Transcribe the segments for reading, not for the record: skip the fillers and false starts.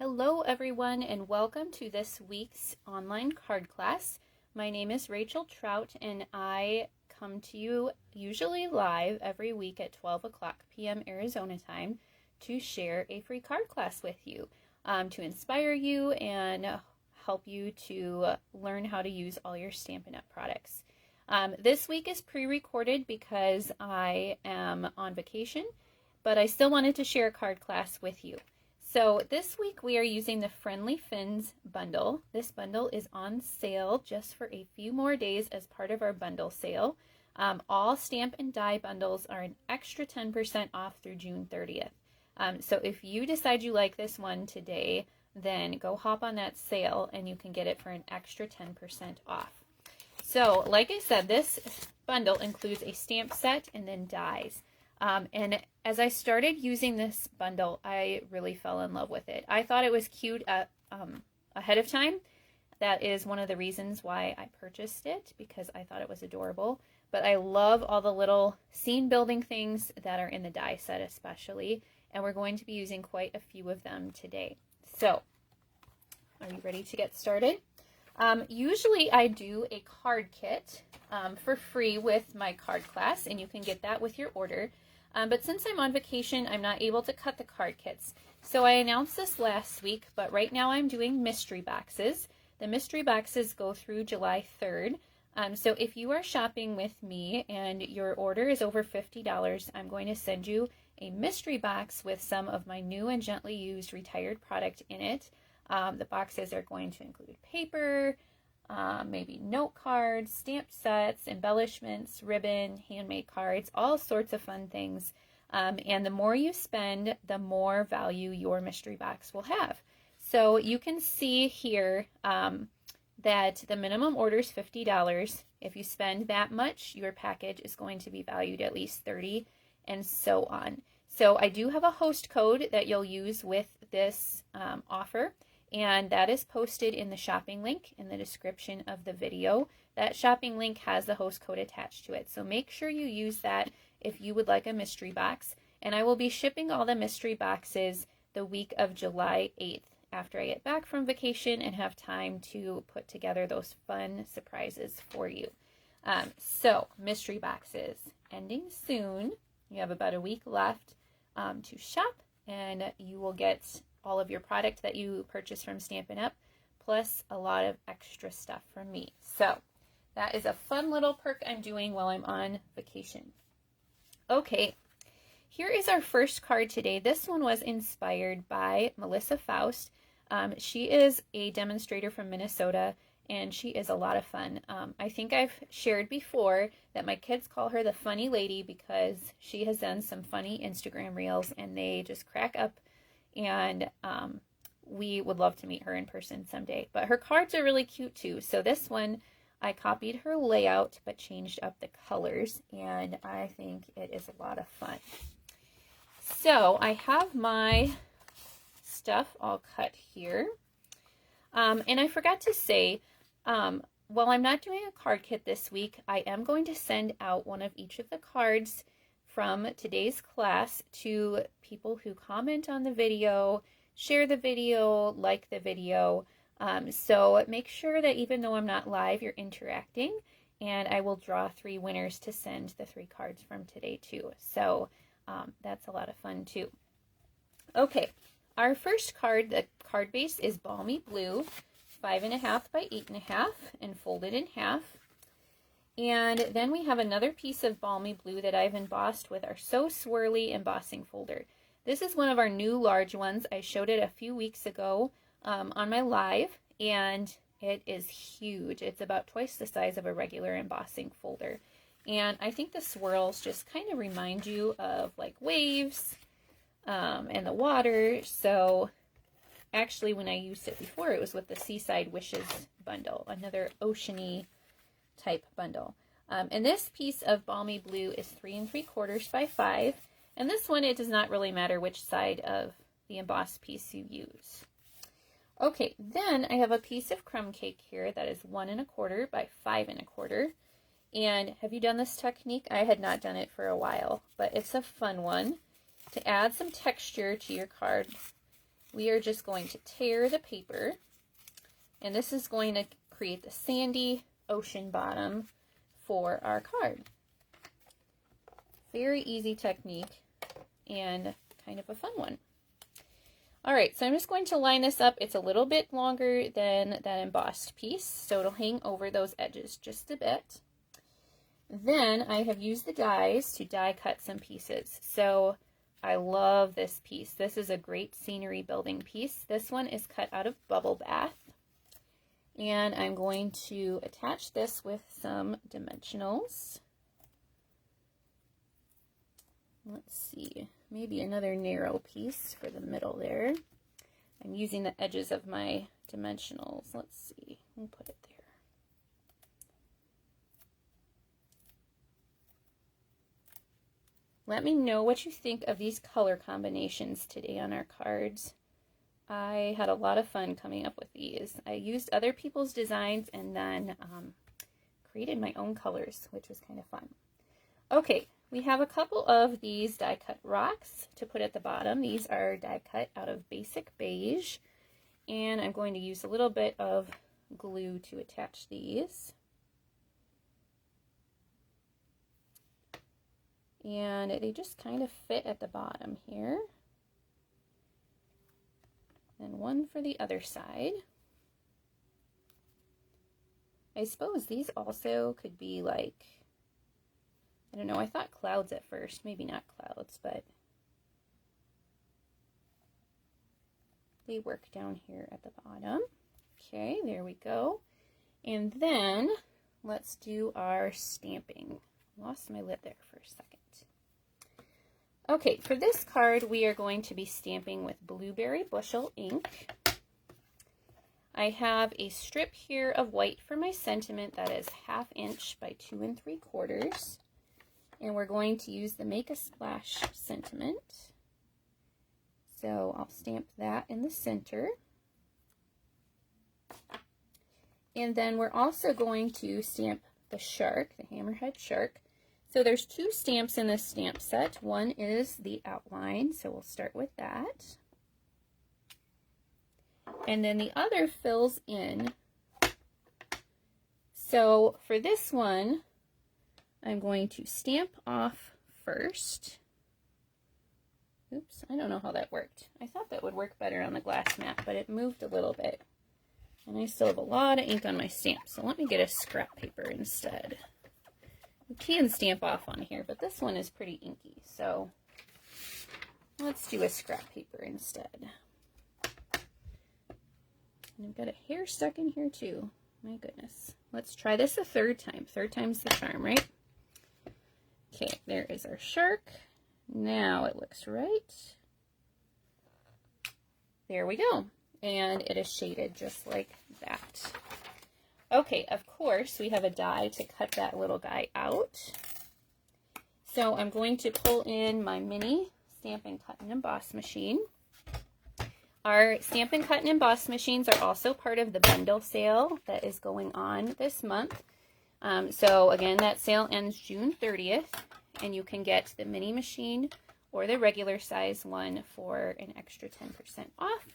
Hello everyone and welcome to this week's online card class. My name is Rachel Trout and I come to you usually live every week at 12 o'clock p.m. Arizona time to share a free card class with you to inspire you and help you to learn how to use all your Stampin' Up! Products. This week is pre-recorded because I am on vacation, but I still wanted to share a card class with you. So this week we are using the Friendly Fins bundle. This bundle is on sale just for a few more days as part of our bundle sale. All stamp and die bundles are an extra 10% off through June 30th. So if you decide you like this one today, then go hop on that sale and you can get it for an extra 10% off. So like I said, this bundle includes a stamp set and then dies. And as I started using this bundle, I really fell in love with it. I thought it was cute ahead of time. That is one of the reasons why I purchased it, because I thought it was adorable. But I love all the little scene building things that are in the die set especially, and we're going to be using quite a few of them today. So, are you ready to get started? Usually I do a card kit for free with my card class, and you can get that with your order. But since I'm on vacation, I'm not able to cut the card kits. So I announced this last week, but right now I'm doing mystery boxes. The mystery boxes go through July 3rd. So if you are shopping with me and your order is over $50, I'm going to send you a mystery box with some of my new and gently used retired product in it. The boxes are going to include paper, maybe note cards, stamp sets, embellishments, ribbon, handmade cards, all sorts of fun things. And the more you spend, the more value your mystery box will have. So you can see here that the minimum order is $50. If you spend that much, your package is going to be valued at least $30, and so on. So I do have a host code that you'll use with this offer. And that is posted in the shopping link in the description of the video. That shopping link has the host code attached to it. So make sure you use that if you would like a mystery box. And I will be shipping all the mystery boxes the week of July 8th after I get back from vacation and have time to put together those fun surprises for you. So mystery boxes ending soon. You have about a week left to shop, and you will get all of your product that you purchase from Stampin' Up, plus a lot of extra stuff from me. So that is a fun little perk I'm doing while I'm on vacation. Okay, here is our first card today. This one was inspired by Melissa Faust. She is a demonstrator from Minnesota, and she is a lot of fun. I think I've shared before that my kids call her the funny lady because she has done some funny Instagram reels, and they just crack up. And we would love to meet her in person someday. But her cards are really cute too. So this one, I copied her layout but changed up the colors, and I think it is a lot of fun. So I have my stuff all cut here. And I forgot to say, while I'm not doing a card kit this week, I am going to send out one of each of the cards from today's class to people who comment on the video, share the video, like the video. So make sure that even though I'm not live, you're interacting, and I will draw 3 winners to send the 3 cards from today too. So that's a lot of fun too. Okay, our first card, the card base is Balmy Blue, 5.5 by 8.5 and folded in half. And then we have another piece of Balmy Blue that I've embossed with our So Swirly embossing folder. This is one of our new large ones. I showed it a few weeks ago on my live, and it is huge. It's about twice the size of a regular embossing folder. And I think the swirls just kind of remind you of like waves and the water. So actually when I used it before, it was with the Seaside Wishes bundle, another oceany type bundle. And this piece of Balmy Blue is 3 3/4 by 5. And this one, it does not really matter which side of the embossed piece you use. Okay, then I have a piece of crumb cake here that is 1 1/4 by 5 1/4. And have you done this technique? I had not done it for a while, but it's a fun one to add some texture to your card. we are just going to tear the paper, and this is going to create the sandy ocean bottom for our card. Very easy technique and kind of a fun one. All right, so I'm just going to line this up. It's a little bit longer than that embossed piece, so it'll hang over those edges just a bit. Then I have used the dies to die cut some pieces. So I love this piece. This is a great scenery building piece. This one is cut out of Bubble Bath. And I'm going to attach this with some dimensionals. Let's see, maybe another narrow piece for the middle there. I'm using the edges of my dimensionals. Let's see, we'll put it there. Let me know what you think of these color combinations today on our cards. I had a lot of fun coming up with these. I used other people's designs and then created my own colors, which was kind of fun. Okay, we have a couple of these die cut rocks to put at the bottom. These are die cut out of Basic Beige, and I'm going to use a little bit of glue to attach these. And they just kind of fit at the bottom here. And one for the other side. I suppose these also could be like, I don't know, I thought clouds at first, maybe not clouds, but they work down here at the bottom. Okay, there we go. And then let's do our stamping. Lost my lid there for a second. Okay, for this card, we are going to be stamping with Blueberry Bushel ink. I have a strip here of white for my sentiment that is 1/2 inch by 2 3/4. And we're going to use the Make a Splash sentiment. So I'll stamp that in the center. And then we're also going to stamp the shark, the hammerhead shark. So there's 2 stamps in this stamp set. One is the outline, so we'll start with that. And then the other fills in. So for this one, I'm going to stamp off first. Oops, I don't know how that worked. I thought that would work better on the glass mat, but it moved a little bit. And I still have a lot of ink on my stamp, so let me get a scrap paper instead. You can stamp off on here, but this one is pretty inky, so let's do a scrap paper instead. And I've got a hair stuck in here too. My goodness. Let's try this a 3rd time. 3rd time's the charm, right? Okay, there is our shark. Now it looks right. There we go. And it is shaded just like that. Okay, of course, we have a die to cut that little guy out. So I'm going to pull in my mini Stampin' Cut and Emboss machine. Our Stampin' Cut and Emboss machines are also part of the bundle sale that is going on this month. So again, that sale ends June 30th, and you can get the mini machine or the regular size one for an extra 10% off,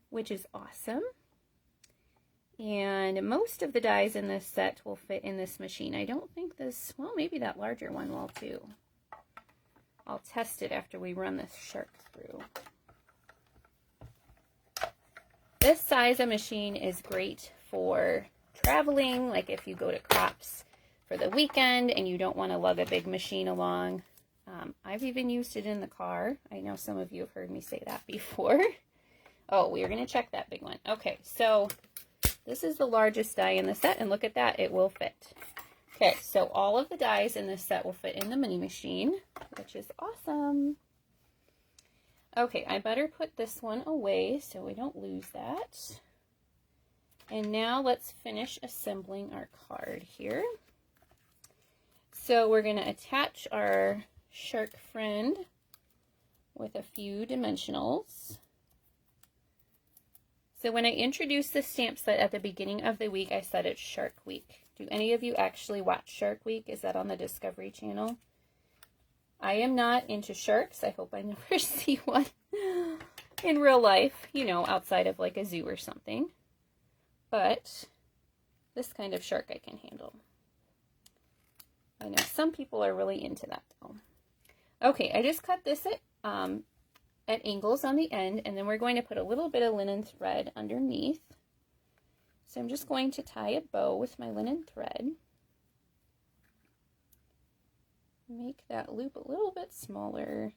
which is awesome. And most of the dies in this set will fit in this machine. I don't think this, well, maybe that larger one will too. I'll test it after we run this shark through. This size of machine is great for traveling, like if you go to Crops for the weekend and you don't want to lug a big machine along. I've even used it in the car. I know some of you have heard me say that before. Oh, we are going to check that big one. Okay, so this is the largest die in the set, and look at that, it will fit. Okay, so all of the dies in this set will fit in the mini machine, which is awesome. Okay, I better put this one away so we don't lose that. And now let's finish assembling our card here. So we're going to attach our shark friend with a few dimensionals. So when I introduced the stamp set at the beginning of the week, I said it's Shark Week. Do any of you actually watch Shark Week? Is that on the Discovery Channel? I am not into sharks. I hope I never see one. in real life, you know, outside of like a zoo or something. But this kind of shark I can handle. I know some people are really into that though. Okay, I just cut this at angles on the end, and then we're going to put a little bit of linen thread underneath. So I'm just going to tie a bow with my linen thread. Make that loop a little bit smaller.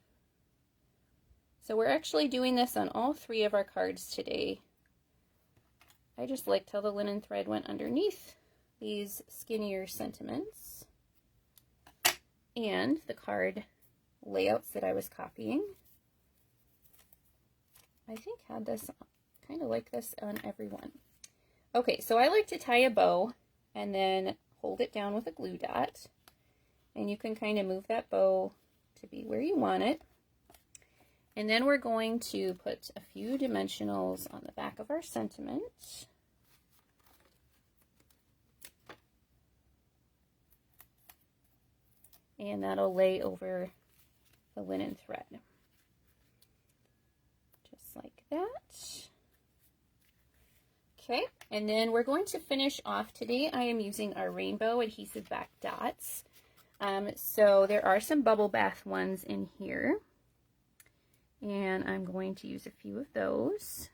So we're actually doing this on all 3 of our cards today. I just liked how the linen thread went underneath these skinnier sentiments and the card layouts that I was copying. I think had this kind of like this on every one. Okay, so I like to tie a bow and then hold it down with a glue dot. And you can kind of move that bow to be where you want it. And then we're going to put a few dimensionals on the back of our sentiment. And that'll lay over the linen thread. Just like that. Okay, and then we're going to finish off today. I am using our rainbow adhesive back dots. So there are some bubble bath ones in here. And I'm going to use a few of those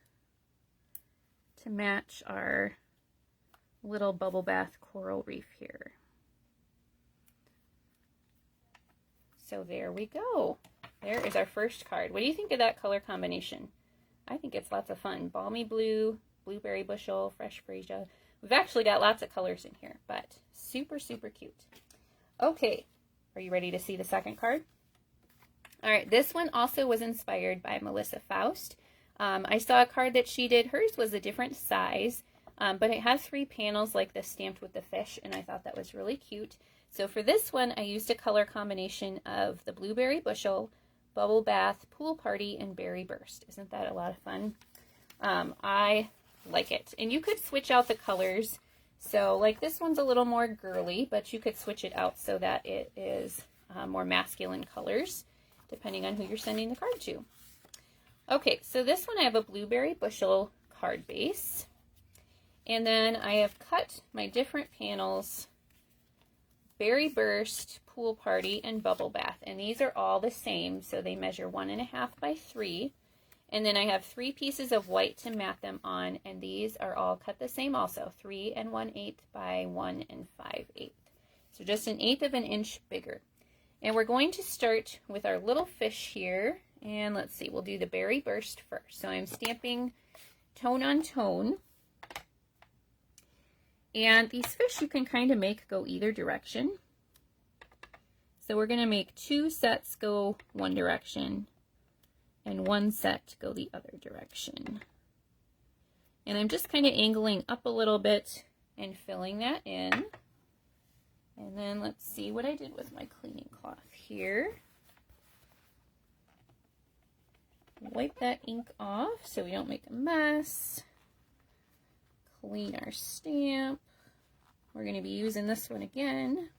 to match our little bubble bath coral reef here. So there we go. There is our first card. What do you think of that color combination? I think it's lots of fun. Balmy blue, blueberry bushel, fresh freesia. We've actually got lots of colors in here, but super, super cute. Okay, are you ready to see the second card? All right, this one also was inspired by Melissa Faust. I saw a card that she did. Hers was a different size, but it has 3 panels like this stamped with the fish, and I thought that was really cute. So for this one, I used a color combination of the blueberry bushel, bubble bath, pool party, and berry burst. Isn't that a lot of fun? I like it. And you could switch out the colors. So like this one's a little more girly, but you could switch it out so that it is more masculine colors, depending on who you're sending the card to. Okay, so this one I have a blueberry bushel card base. And then I have cut my different panels, berry burst, pool party, and bubble bath. And these are all the same, so they measure 1.5 by 3. And then I have 3 pieces of white to mat them on, and these are all cut the same also, 3 1/8 by 1 5/8. So just 1/8 of an inch bigger. And we're going to start with our little fish here. And let's see, we'll do the berry burst first. So I'm stamping tone on tone. And these fish you can kind of make go either direction. So we're going to make 2 sets go one direction and 1 set go the other direction. And I'm just kind of angling up a little bit and filling that in. And then let's see what I did with my cleaning cloth here. Wipe that ink off so we don't make a mess. Clean our stamp. We're going to be using this one again.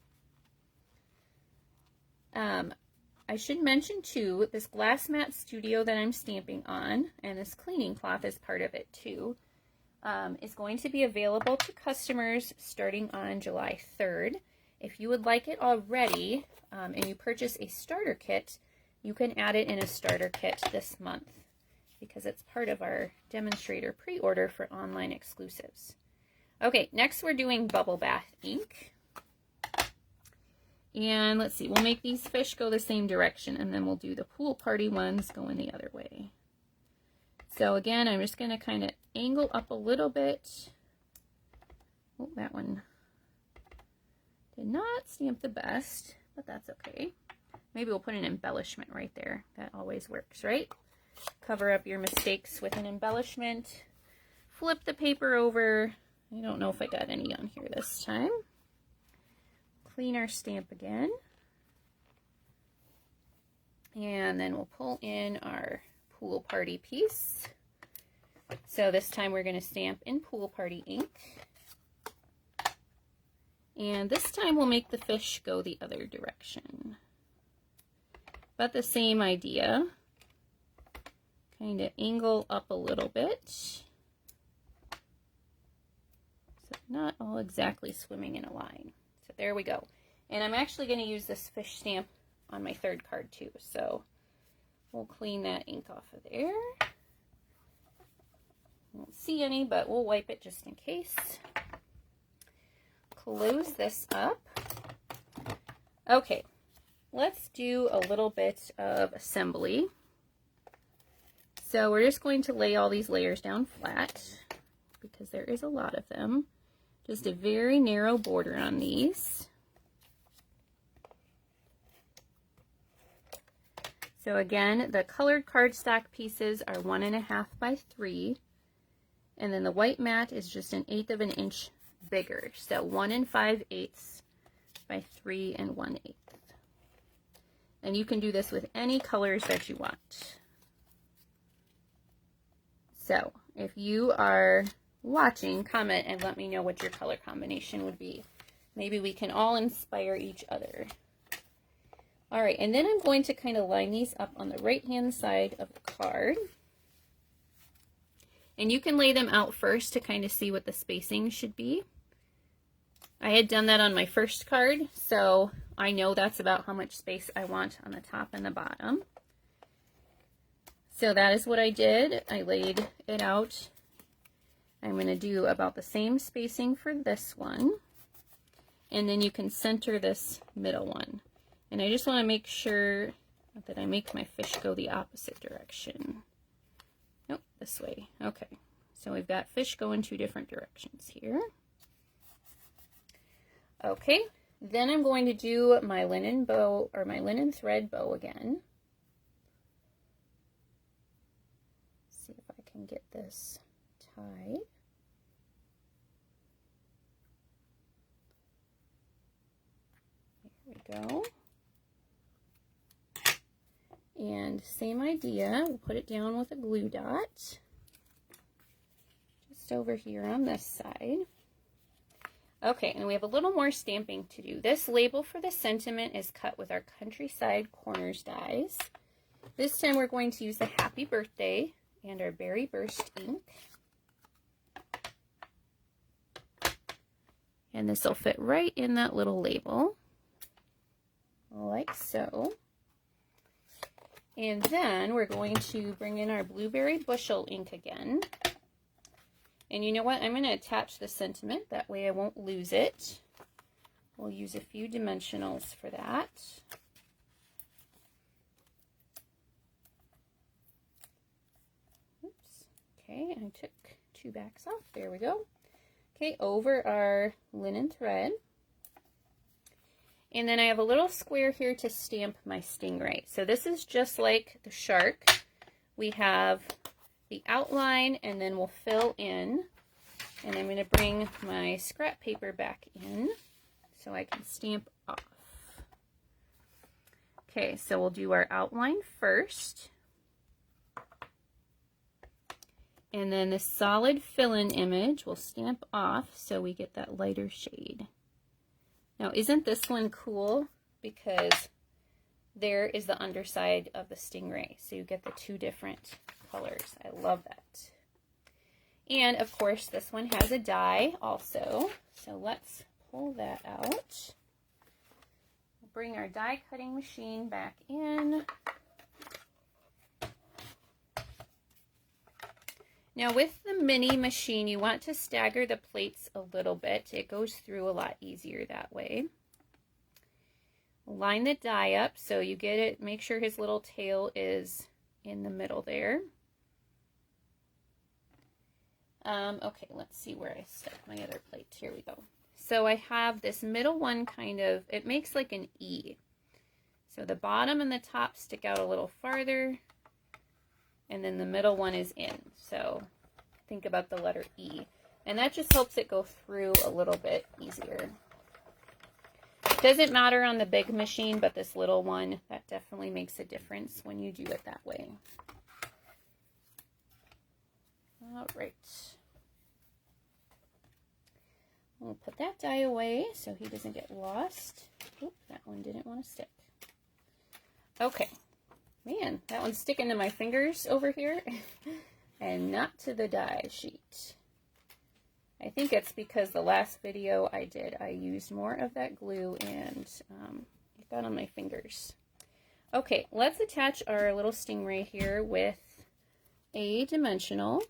I should mention too, this glass mat studio that I'm stamping on, and this cleaning cloth is part of it too, is going to be available to customers starting on July 3rd. If you would like it already, and you purchase a starter kit, you can add it in a starter kit this month because it's part of our demonstrator pre-order for online exclusives. Okay, next we're doing bubble bath ink. And let's see, we'll make these fish go the same direction, and then we'll do the pool party ones going the other way. So again, I'm just going to kind of angle up a little bit. Oh, that one did not stamp the best, but that's okay. Maybe we'll put an embellishment right there. That always works, right? Cover up your mistakes with an embellishment. Flip the paper over. I don't know if I got any on here this time. Clean our stamp again. And then we'll pull in our pool party piece. So this time we're going to stamp in pool party ink. And this time we'll make the fish go the other direction. But the same idea. kind of angle up a little bit. So not all exactly swimming in a line. So there we go. And I'm actually going to use this fish stamp on my third card too. So we'll clean that ink off of there. Won't see any, but we'll wipe it just in case. Close this up. Okay, let's do a little bit of assembly. So we're just going to lay all these layers down flat because there is a lot of them. Just a very narrow border on these. So again, the colored cardstock pieces are 1.5 by 3. And then the white mat is just 1/8 of an inch bigger. So 1 5/8 by 3 1/8. And you can do this with any colors that you want. So if you are watching, comment and let me know what your color combination would be. Maybe we can all inspire each other. All right, and then I'm going to kind of line these up on the right-hand side of the card. And you can lay them out first to kind of see what the spacing should be. I had done that on my first card, so I know that's about how much space I want on the top and the bottom. So that is what I did. I laid it out. I'm going to do about the same spacing for this one. And then you can center this middle one. And I just want to make sure that I make my fish go the opposite direction. Nope, this way. Okay, so we've got fish going 2 different directions here. Okay, then I'm going to do my linen bow, or my linen thread bow again. See if I can get this tied. There we go. And same idea, we'll put it down with a glue dot. Just over here on this side. Okay, and we have a little more stamping to do. This label for the sentiment is cut with our Countryside Corners dies. This time we're going to use the Happy Birthday and our Berry Burst ink. And this will fit right in that little label, like so. And then we're going to bring in our Blueberry Bushel ink again. And you know what? I'm going to attach the sentiment. That way I won't lose it. We'll use a few dimensionals for that. Oops. Okay, I took 2 backs off. There we go. Okay, over our linen thread. And then I have a little square here to stamp my stingray. So this is just like the shark. We have the outline and then we'll fill in. And I'm going to bring my scrap paper back in so I can stamp off. Okay, so we'll do our outline first. And then the solid fill-in image we'll stamp off so we get that lighter shade. Now, isn't this one cool? Because there is the underside of the stingray. So you get the 2 different colors. I love that. And of course, this one has a die also. So let's pull that out. Bring our die cutting machine back in. Now with the mini machine, you want to stagger the plates a little bit. It goes through a lot easier that way. Line the die up so you get it, make sure his little tail is in the middle there. Okay, let's see where I stuck my other plate. Here we go. So I have this middle one kind of, it makes like an E. So the bottom and the top stick out a little farther. And then the middle one is in. So think about the letter E. And that just helps it go through a little bit easier. It doesn't matter on the big machine, but this little one, that definitely makes a difference when you do it that way. All right. We'll put that die away so he doesn't get lost. Oop, that one didn't want to stick. Okay. Man, that one's sticking to my fingers over here and not to the die sheet. I think it's because the last video I did, I used more of that glue and it got on my fingers. Okay, let's attach our little stingray here with a dimensional.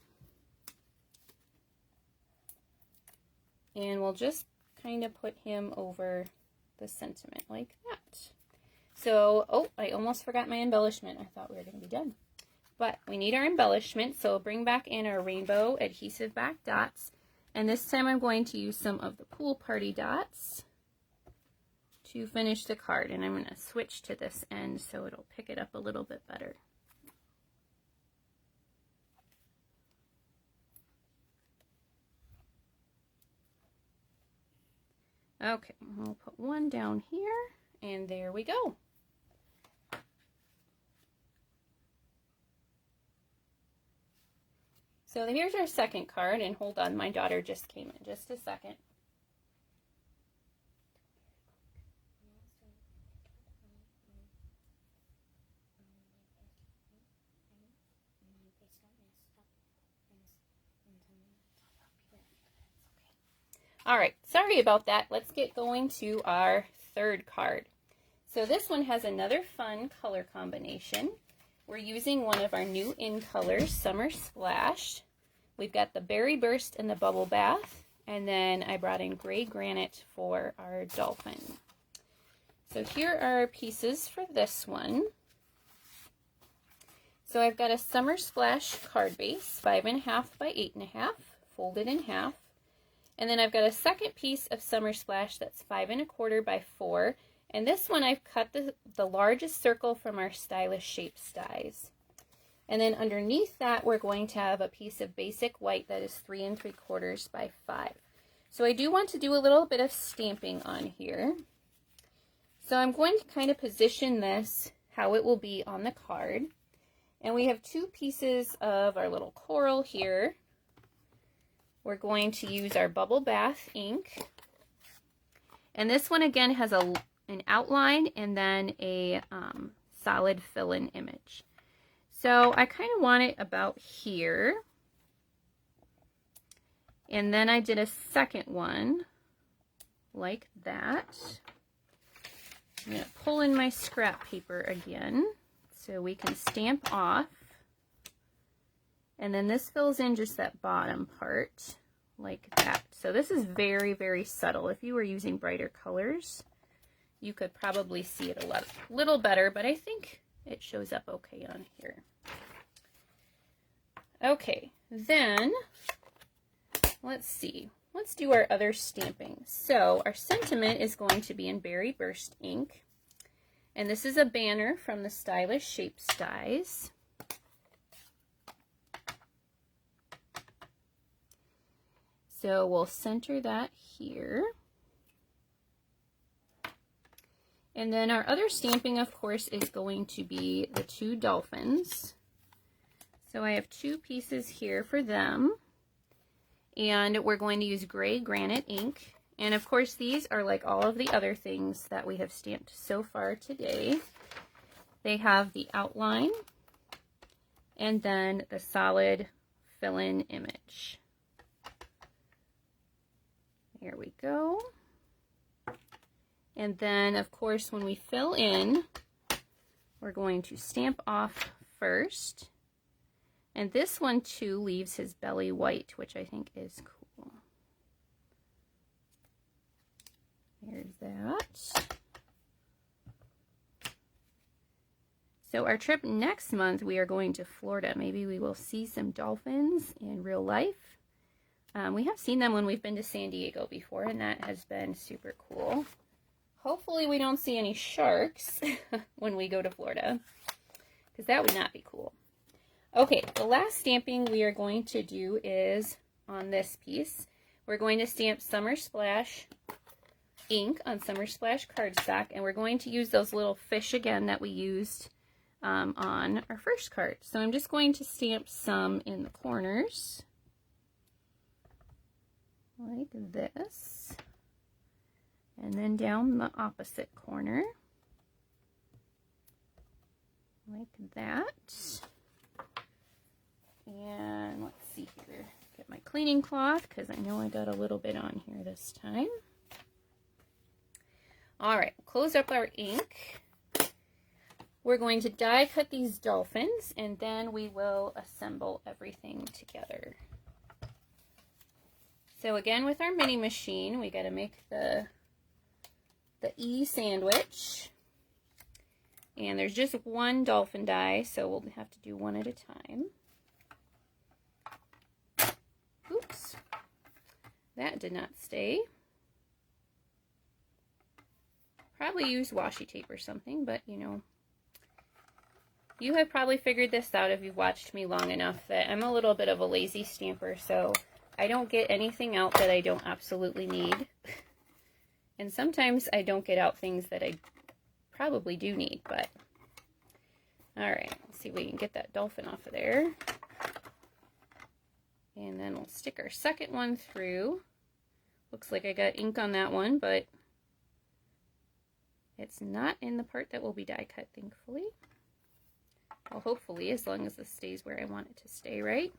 And we'll just kind of put him over the sentiment like that. So, oh, I almost forgot my embellishment. I thought we were going to be done. But we need our embellishment, so bring back in our rainbow adhesive back dots. And this time I'm going to use some of the pool party dots to finish the card. And I'm going to switch to this end so it'll pick it up a little bit better. Okay, we'll put one down here, and there we go. So here's our second card, and hold on, my daughter just came in. Just a second. All right, sorry about that. Let's get going to our third card. So this one has another fun color combination. We're using one of our new in colors, Summer Splash. We've got the Berry Burst and the Bubble Bath, and then I brought in Gray Granite for our dolphin. So here are our pieces for this one. So I've got a Summer Splash card base, 5.5 by 8.5, folded in half. And then I've got a second piece of Summer Splash that's 5.25 by 4. And this one I've cut the largest circle from our Stylish Shape Dies. And then underneath that we're going to have a piece of basic white that is 3.75 by 5. So I do want to do a little bit of stamping on here. So I'm going to kind of position this how it will be on the card. And we have two pieces of our little coral here. We're going to use our Bubble Bath ink. And this one again has an outline and then a solid fill-in image. So I kind of want it about here. And then I did a second one like that. I'm going to pull in my scrap paper again so we can stamp off. And then this fills in just that bottom part like that. So this is very, very subtle. If you were using brighter colors, you could probably see it a little better, but I think it shows up okay on here. Okay, then let's see. Let's do our other stamping. So our sentiment is going to be in Berry Burst ink. And this is a banner from the Stylish Shape Dies. So we'll center that here. And then our other stamping, of course, is going to be the two dolphins. So I have two pieces here for them. And we're going to use Gray Granite ink. And of course, these are like all of the other things that we have stamped so far today. They have the outline and then the solid fill-in image. Here we go. And then, of course, when we fill in, we're going to stamp off first. And this one, too, leaves his belly white, which I think is cool. There's that. So our trip next month, we are going to Florida. Maybe we will see some dolphins in real life. We have seen them when we've been to San Diego before, and that has been super cool. Hopefully we don't see any sharks when we go to Florida, because that would not be cool. Okay, the last stamping we are going to do is on this piece. We're going to stamp Summer Splash ink on Summer Splash cardstock, and we're going to use those little fish again that we used on our first card. So I'm just going to stamp some in the corners, like this, and then down the opposite corner. like that. And let's see here, get my cleaning cloth because I know I got a little bit on here this time. All right, close up our ink. We're going to die cut these dolphins and then we will assemble everything together. So again, with our mini machine, we got to make the E sandwich. And there's just one dolphin die, so we'll have to do one at a time. Oops, that did not stay. Probably use washi tape or something, but you know, you have probably figured this out if you've watched me long enough that I'm a little bit of a lazy stamper, so I don't get anything out that I don't absolutely need. And sometimes I don't get out things that I probably do need, but all right, let's see if we can get that dolphin off of there. And then we'll stick our second one through. Looks like I got ink on that one, but it's not in the part that will be die cut, thankfully. Well, hopefully, as long as this stays where I want it to stay, right?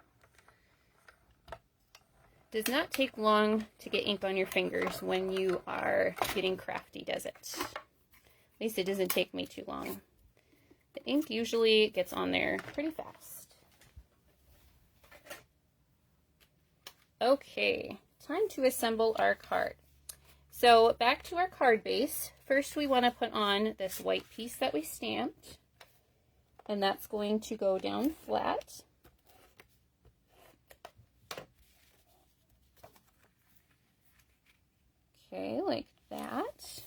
Does not take long to get ink on your fingers when you are getting crafty, does it? At least it doesn't take me too long. The ink usually gets on there pretty fast. Okay, time to assemble our card. So back to our card base. First we want to put on this white piece that we stamped. And that's going to go down flat. Okay, like that.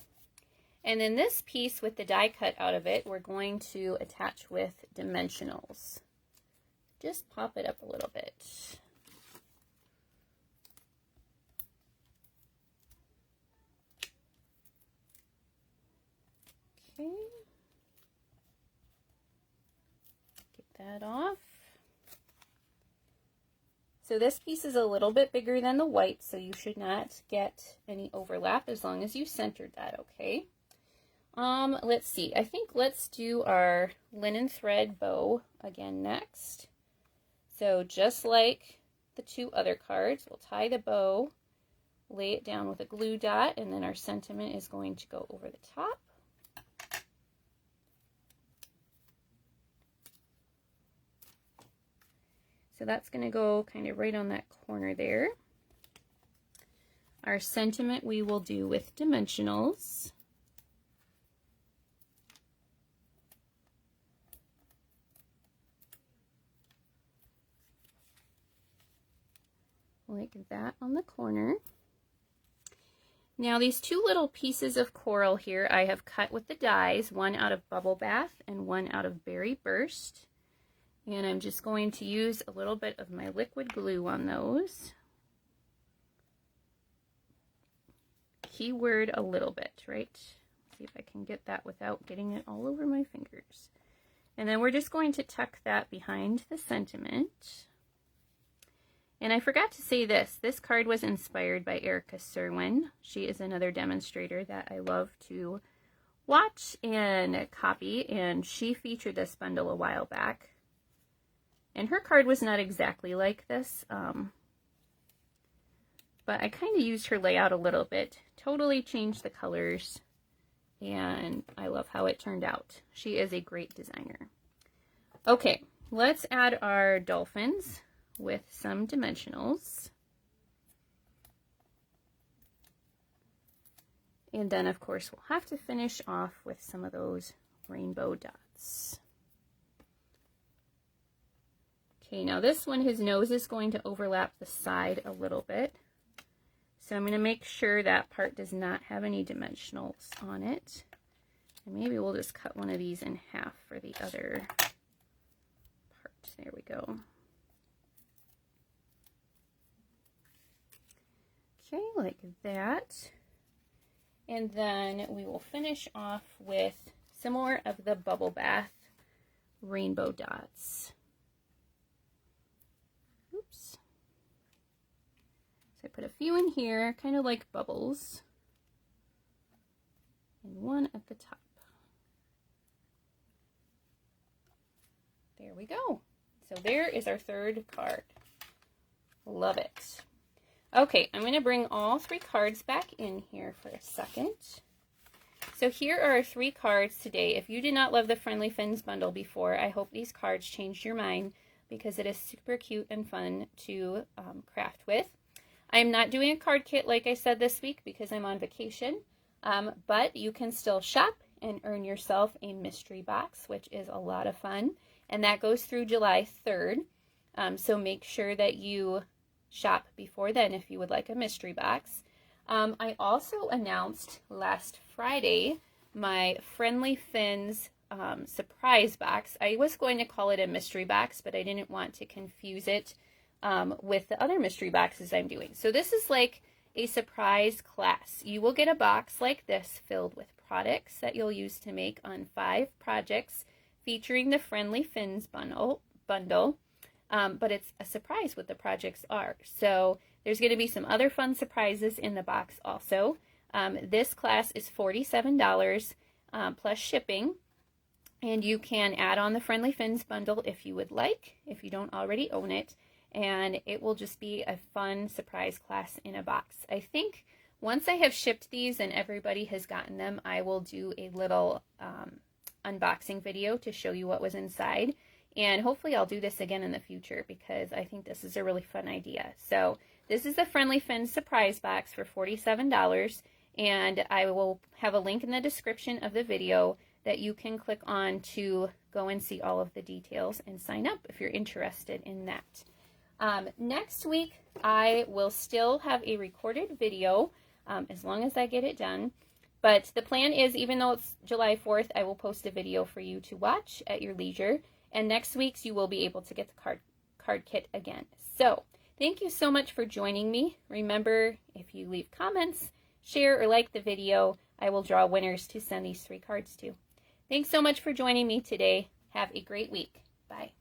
And then this piece with the die cut out of it, we're going to attach with dimensionals. Just pop it up a little bit. Okay. Get that off. So this piece is a little bit bigger than the white, so you should not get any overlap as long as you centered that, okay? Let's see. I think let's do our linen thread bow again next. So just like the two other cards, we'll tie the bow, lay it down with a glue dot, and then our sentiment is going to go over the top. So that's going to go kind of right on that corner there. Our sentiment we will do with dimensionals. Like that on the corner. Now these two little pieces of coral here I have cut with the dies, one out of Bubble Bath and one out of Berry Burst. And I'm just going to use a little bit of my liquid glue on those. Keyword a little bit, right? See if I can get that without getting it all over my fingers. And then we're just going to tuck that behind the sentiment. And I forgot to say this. This card was inspired by Erica Serwin. She is another demonstrator that I love to watch and copy. And she featured this bundle a while back. And her card was not exactly like this, but I kind of used her layout a little bit, totally changed the colors, and I love how it turned out. She is a great designer. Okay, let's add our dolphins with some dimensionals. And then, of course, we'll have to finish off with some of those rainbow dots. Okay, now this one, his nose is going to overlap the side a little bit. So I'm going to make sure that part does not have any dimensionals on it. And maybe we'll just cut one of these in half for the other part. There we go. Okay, like that. And then we will finish off with some more of the Bubble Bath rainbow dots. Oops. So I put a few in here, kind of like bubbles, and one at the top. There we go. So there is our third card. Love it. Okay, I'm going to bring all 3 cards back in here for a second. So here are our 3 cards today. If you did not love the Friendly Fins bundle before, I hope these cards changed your mind because it is super cute and fun to craft with. I'm not doing a card kit like I said this week because I'm on vacation, but you can still shop and earn yourself a mystery box, which is a lot of fun. And that goes through July 3rd. So make sure that you shop before then if you would like a mystery box. I also announced last Friday my Friendly Fins surprise box. I was going to call it a mystery box, but I didn't want to confuse it with the other mystery boxes I'm doing. So this is like a surprise class. You will get a box like this filled with products that you'll use to make on 5 projects featuring the Friendly Fins bundle. But it's a surprise what the projects are. So there's going to be some other fun surprises in the box also. This class is $47 plus shipping. And you can add on the Friendly Fins bundle if you would like, if you don't already own it. And it will just be a fun surprise class in a box. I think once I have shipped these and everybody has gotten them, I will do a little unboxing video to show you what was inside. And hopefully I'll do this again in the future because I think this is a really fun idea. So this is the Friendly Fins surprise box for $47. And I will have a link in the description of the video that you can click on to go and see all of the details and sign up if you're interested in that. Next week, I will still have a recorded video as long as I get it done. But the plan is, even though it's July 4th, I will post a video for you to watch at your leisure. And next week's you will be able to get the card kit again. So thank you so much for joining me. Remember, if you leave comments, share, or like the video, I will draw winners to send these 3 cards to. Thanks so much for joining me today. Have a great week. Bye.